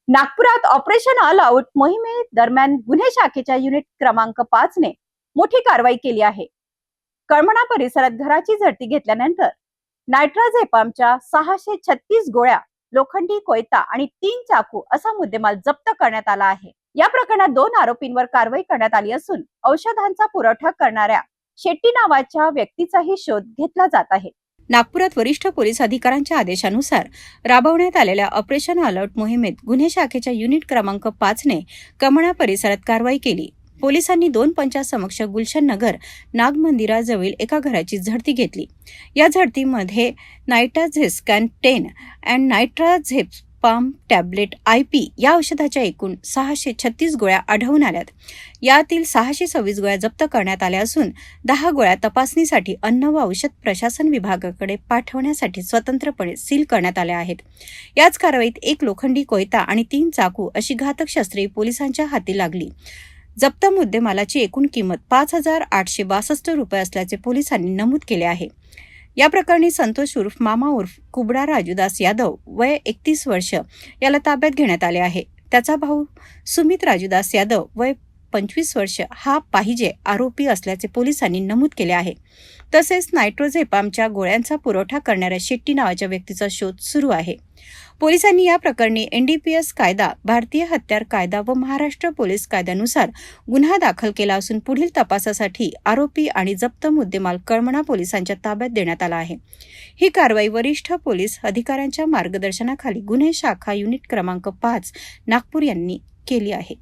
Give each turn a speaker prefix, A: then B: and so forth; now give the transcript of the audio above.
A: नागपुरात operation all out मोहिमेदरम्यान गुन्हे शाखेच्या युनिट क्रमांक 5 ने मोठी कारवाई केली आहे. कळमणा परिसरात घराची झडती घेतल्यानंतर नायट्राझेपामच्या 636 गोळ्या, लोखंडी कोयता आणि 3 चाकू असा मुद्देमाल जप्त करण्यात आला आहे. या प्रकरणात 2 आरोपींवर कारवाई करण्यात आली असून औषधांचा पुरवठा करणाऱ्या शेट्टी नावाच्या व्यक्तीचाही शोध घेतला जात आहे. नागपुरात वरिष्ठ पोलीस अधिकाऱ्यांच्या आदेशानुसार राबवण्यात आलेल्या ऑपरेशन ऑल आउट मोहिमेत गुन्हे शाखेच्या युनिट क्रमांक 5 ने कळमणा परिसरात कारवाई केली. पोलिसांनी 2 पंचांसमक्ष गुलशन नगर नाग मंदिराजवळील एका घराची झडती घेतली. या झडतीमध्ये नायट्राझेस्कॅन 10 अँड नायट्राझेपाम टॅब्लेट IP या औषधाच्या एकूण 636 गोळ्या आढळून आल्यात. यातील 626 गोळ्या जप्त करण्यात आल्या असून 10 गोळ्या तपासणीसाठी अन्न व औषध प्रशासन विभागाकडे पाठवण्यासाठी स्वतंत्रपणे सील करण्यात आल्या आहेत. याच कारवाईत 1 लोखंडी कोयता आणि 3 चाकू अशी घातक शस्त्रे पोलिसांच्या हाती लागली. जप्त मुद्देमालाची एकूण किंमत 5,862 रुपये असल्याचे पोलिसांनी नमूद केले आहे. या प्रकरणी संतोष उर्फ मामा उर्फ कुबडा राजूदास यादव वय 31 वर्ष याला ताब्यात घेण्यात आले आहे. त्याचा भाऊ सुमित राजूदास यादव वय 25 वर्ष हा पाहिजे आरोपी असल्याचे पोलिसांनी नमूद केले आहे. तसेच नायट्रोझेपामच्या गोळ्यांचा पुरवठा करणाऱ्या शेट्टी नावाच्या व्यक्तीचा शोध सुरू आहे. पोलिसांनी या प्रकरणी NDPS कायदा, भारतीय हत्यार कायदा व महाराष्ट्र पोलीस कायद्यानुसार गुन्हा दाखल केला असून पुढील तपासासाठी आरोपी आणि जप्त मुद्देमाल कळमणा पोलिसांच्या ताब्यात देण्यात आला आहे. ही कारवाई वरिष्ठ पोलीस अधिकाऱ्यांच्या मार्गदर्शनाखाली गुन्हे शाखा युनिट क्रमांक 5 नागपूर यांनी केली आहे.